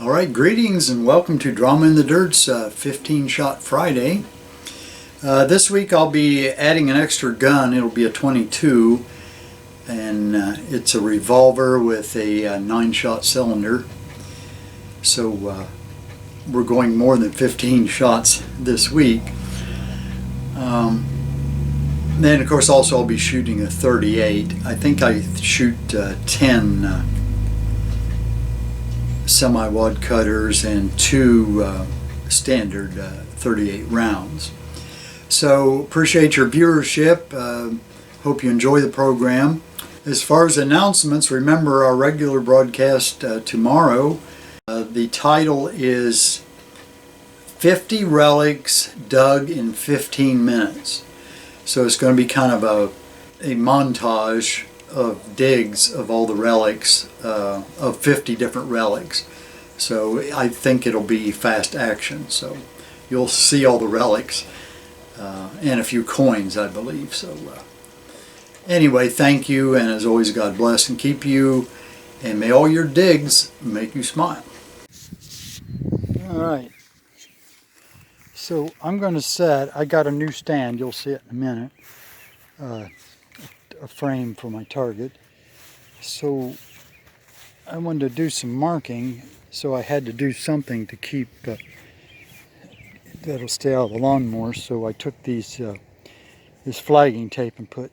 Alright, greetings and welcome to Drama in the Dirt's 15 Shot Friday. This week I'll be adding an extra gun. It'll be a 22 and it's a revolver with a 9-shot cylinder. So we're going more than 15 shots this week. Then of course also I'll be shooting a 38. I think I shoot 10 semi-wad cutters and 2 standard 38 rounds. So appreciate your viewership. Hope you enjoy the program. As far as announcements, remember our regular broadcast tomorrow. The title is 50 Relics Dug in 15 Minutes. So it's going to be kind of a montage of digs of all the relics, of 50 different relics. So I think it'll be fast action. So you'll see all the relics and a few coins, I believe. So anyway, thank you, and as always, God bless and keep you, and may all your digs make you smile. All right. So I'm going to set, I got a new stand, you'll see it in a minute, a frame for my target. So I wanted to do some marking, so I had to do something to keep, that'll stay out of the lawnmower. So I took these, this flagging tape and put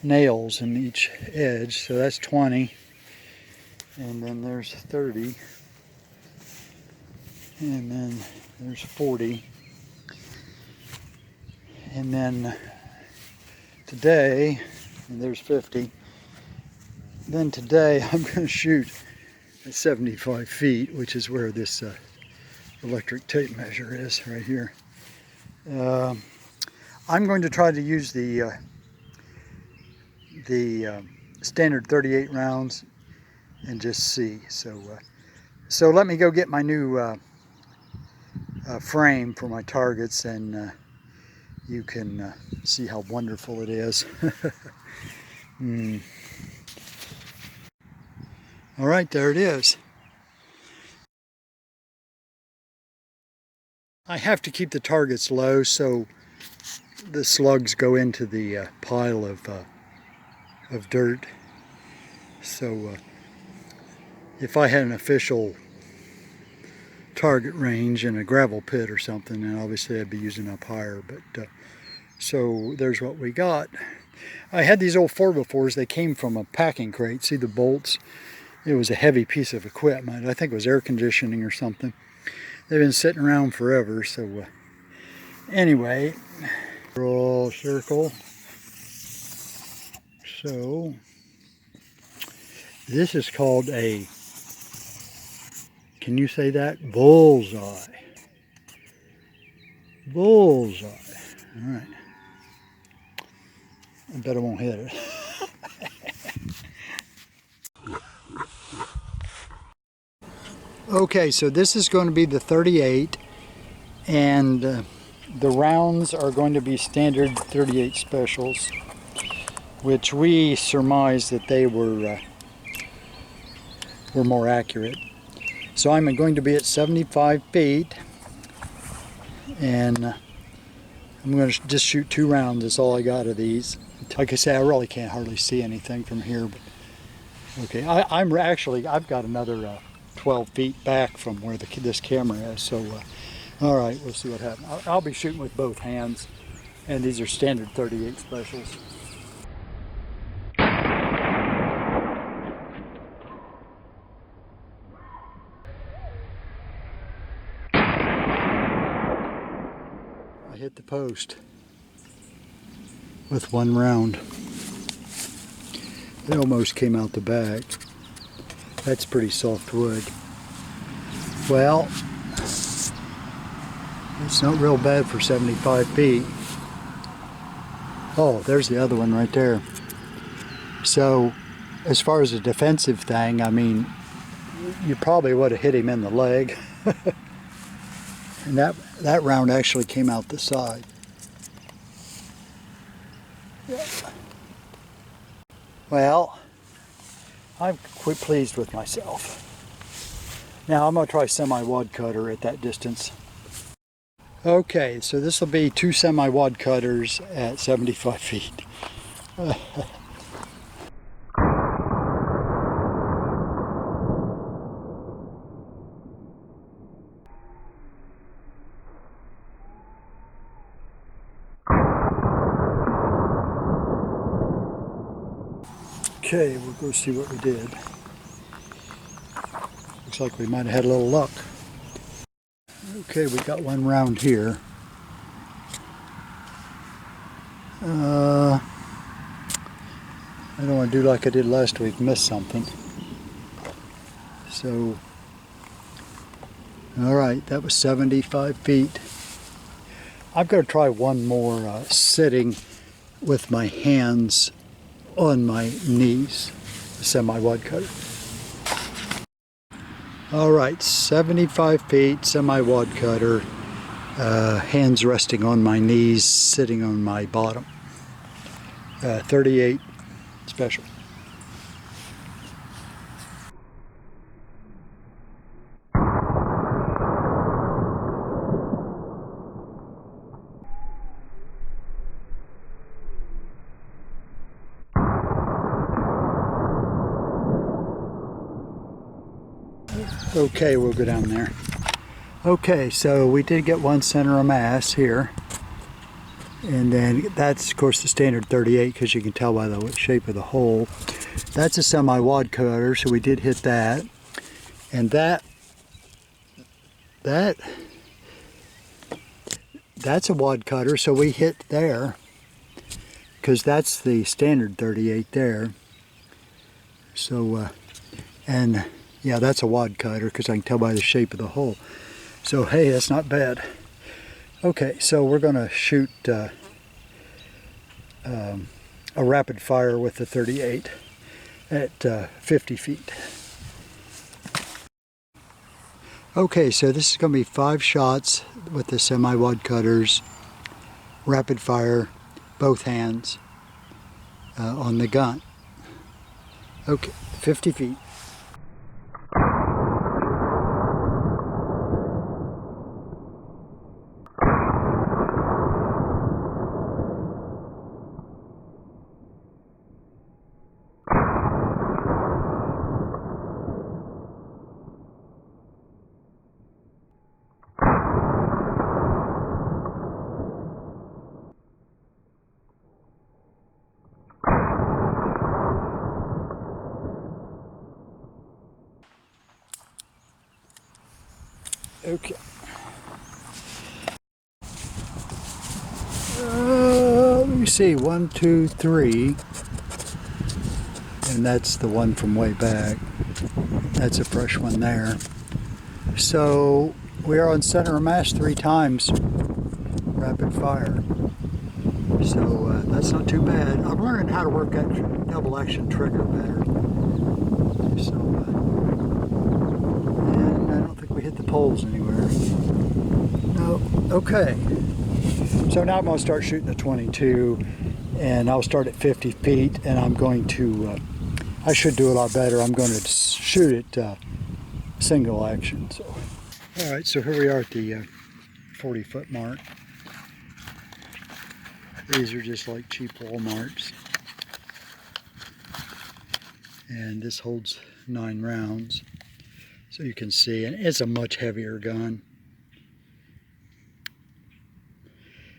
nails in each edge. So that's 20, and then there's 30, and then there's 40, and then today, and there's 50. Then today I'm going to shoot at 75 feet, which is where this electric tape measure is, right here. I'm going to try to use the standard 38 rounds and just see. So let me go get my new frame for my targets, and you can see how wonderful it is. All right, there it is. I have to keep the targets low so the slugs go into the pile of dirt. So if I had an official target range in a gravel pit or something, and obviously I'd be using up higher, but so there's what we got. I had these old 4x4s. They came from a packing crate. See the bolts? It was a heavy piece of equipment. I think it was air conditioning or something. They've been sitting around forever. So anyway, roll circle. So this is called a, can you say that? Bullseye. Bullseye. All right. I bet I won't hit it. Okay, so this is going to be the 38, and the rounds are going to be standard 38 specials, which we surmised that they were more accurate. So I'm going to be at 75 feet, and I'm going to just shoot 2 rounds. That's all I got of these. Like I say, I really can't hardly see anything from here. But okay, I've got another 12 feet back from where this camera is. So, all right, we'll see what happens. I'll be shooting with both hands, and these are standard 38 specials. I hit the post with 1 round. It almost came out the back. That's pretty soft wood. Well, it's not real bad for 75 feet. Oh, there's the other one right there. So, as far as a defensive thing, I mean, you probably would have hit him in the leg. And that round actually came out the side. Well, I'm quite pleased with myself. Now I'm going to try semi-wad cutter at that distance. Okay, so this will be 2 semi-wad cutters at 75 feet. Okay, we'll go see what we did. Looks like we might have had a little luck. Okay, we got one round here. I don't want to do like I did last week, miss something. So, alright, that was 75 feet. I've got to try one more sitting with my hands on my knees, semi-wad cutter. Alright, 75 feet, semi-wad cutter, hands resting on my knees, sitting on my bottom. 38 special. Okay, we'll go down there. Okay, so we did get one center of mass here. And then that's, of course, the standard 38 because you can tell by the shape of the hole. That's a semi-wad cutter, so we did hit that. And that's a wad cutter, so we hit there because that's the standard 38 there. So, and yeah, that's a wad cutter because I can tell by the shape of the hole. So, hey, that's not bad. Okay, so we're going to shoot a rapid fire with the 38 at 50 feet. Okay, so this is going to be 5 shots with the semi-wad cutters, rapid fire, both hands on the gun. Okay, 50 feet. Okay. Let me see, 1, 2, 3. And that's the one from way back. That's a fresh one there. So we are on center of mass 3 times, rapid fire. So that's not too bad. I'm learning how to work that double action trigger better. So, and I don't think we hit the poles anywhere. No, okay. So now I'm going to start shooting the 22, and I'll start at 50 feet, and I'm going to, I should do a lot better. I'm going to shoot it single action. So, all right, so here we are at the 40-foot mark. These are just like cheap Walmarts. And this holds 9 rounds. So you can see, and it's a much heavier gun.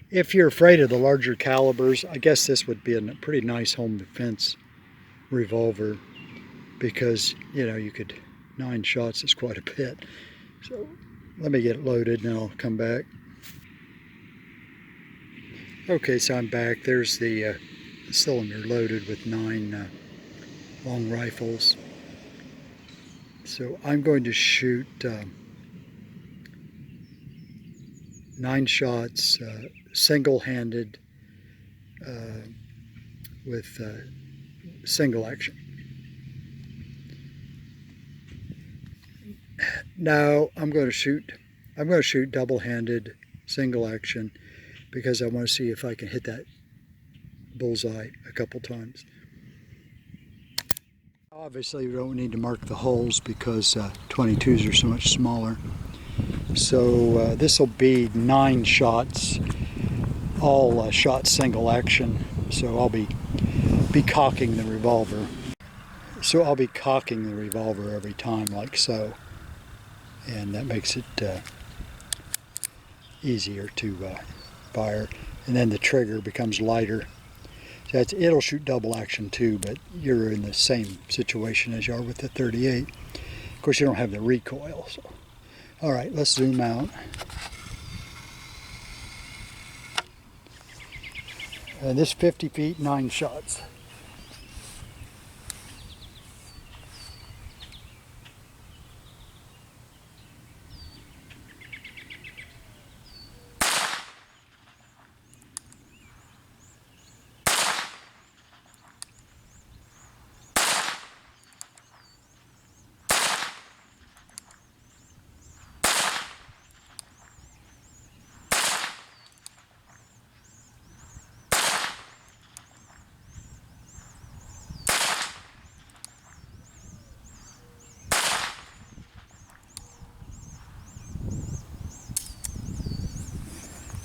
If you're afraid of the larger calibers, I guess this would be a pretty nice home defense revolver because, you know, you could, 9 shots is quite a bit. So let me get it loaded and then I'll come back. Okay, so I'm back. There's the cylinder loaded with 9 long rifles. So I'm going to shoot 9 shots single-handed with single action. Now I'm going to shoot double-handed single action because I want to see if I can hit that bullseye a couple times. Obviously we don't need to mark the holes because 22s are so much smaller. So this will be 9 shots, all shot single action. So I'll be cocking the revolver. So I'll be cocking the revolver every time, like so, and that makes it easier to fire. And then the trigger becomes lighter. So it'll shoot double action too, but you're in the same situation as you are with the 38. Of course, you don't have the recoil. So, all right, let's zoom out. And this 50 feet, 9 shots.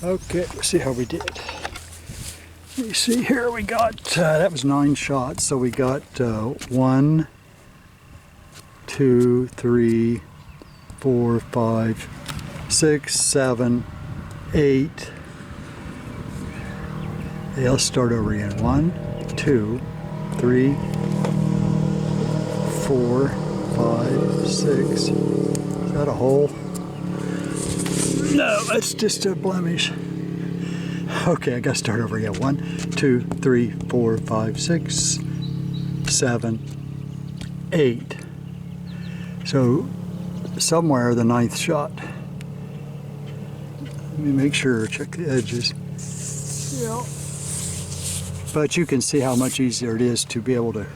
Okay, let's see how we did. Let me see here, we got, that was 9 shots, so we got 1, 2, 3, 4, 5, 6, 7, 8. Okay, let's start over again. 1, 2, 3, 4, 5, 6. Is that a hole? No, that's just a blemish. Okay, I gotta start over again. 1, 2, 3, 4, 5, 6, 7, 8. So somewhere the 9th shot. Let me make sure, check the edges. Yeah. But you can see how much easier it is to be able to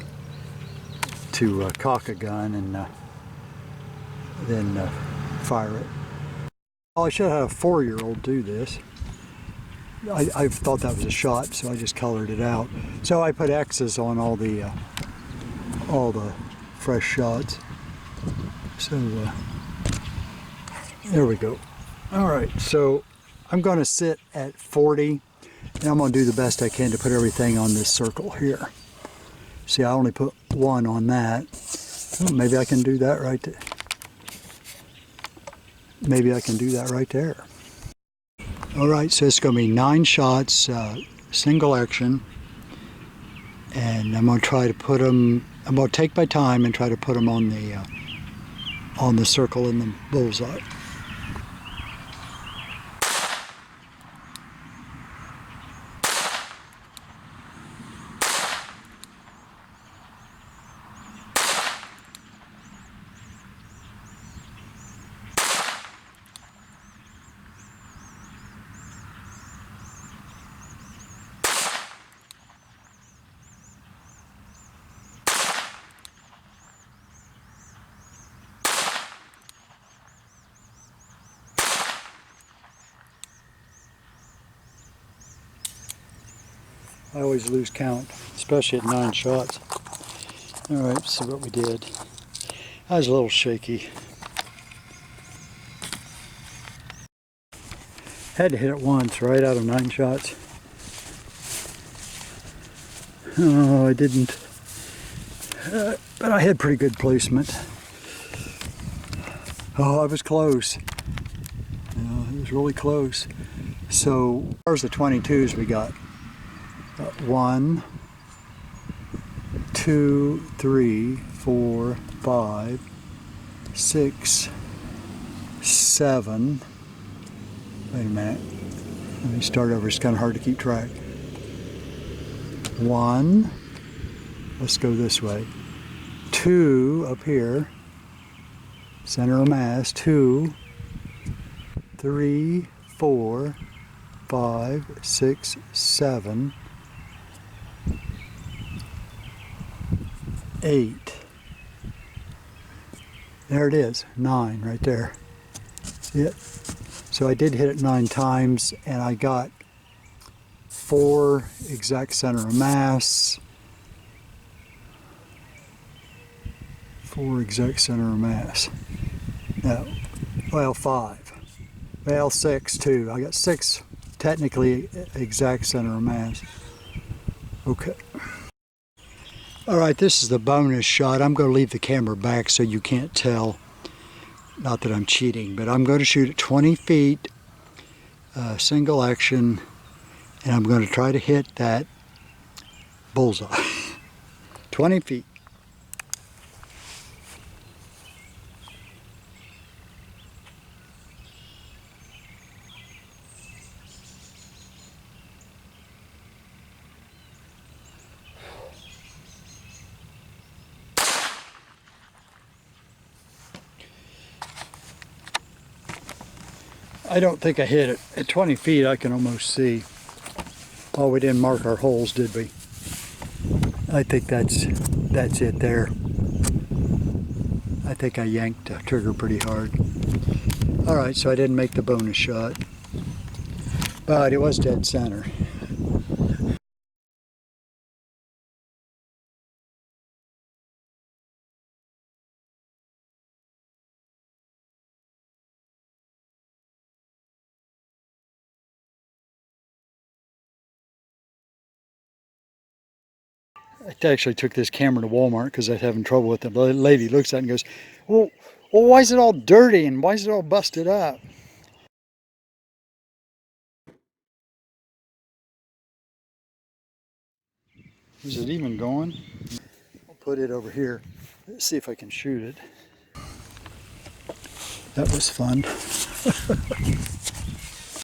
cock a gun and then fire it. Oh, I should have a 4-year-old do this. I thought that was a shot, so I just colored it out. So I put X's on all the fresh shots. So there we go. All right, so I'm going to sit at 40, and I'm going to do the best I can to put everything on this circle here. See, I only put 1 on that. Oh, maybe I can do that right there. Maybe I can do that right there. All right, so it's going to be 9 shots, single action, and I'm going to try to put them. I'm going to take my time and try to put them on the circle in the bullseye. I always lose count, especially at 9 shots. All right, let's see what we did. I was a little shaky. Had to hit it once, right out of 9 shots. Oh, I didn't. But I had pretty good placement. Oh, I was close. It was really close. So, as far as the 22s, we got 1, 2, 3, 4, 5, 6, 7. Wait a minute. Let me start over. It's kind of hard to keep track. 1. Let's go this way. 2 up here. Center of mass. 2, 3, 4, 5, 6, 7, 8. There it is, 9 right there. See it? So I did hit it 9 times, and I got 4 exact center of mass, 4 exact center of mass. No, well, 5. Well, 6 too. I got 6 technically exact center of mass. Okay. All right, this is the bonus shot. I'm going to leave the camera back so you can't tell. Not that I'm cheating, but I'm going to shoot at 20 feet, single action, and I'm going to try to hit that bullseye. 20 feet. I don't think I hit it. At 20 feet I can almost see. Oh, we didn't mark our holes, did we? I think that's it there. I think I yanked the trigger pretty hard. Alright, so I didn't make the bonus shot. But it was dead center. I actually took this camera to Walmart because I was having trouble with it. The lady looks at it and goes, well, why is it all dirty and why is it all busted up? Is it even going? I'll put it over here. Let's see if I can shoot it. That was fun.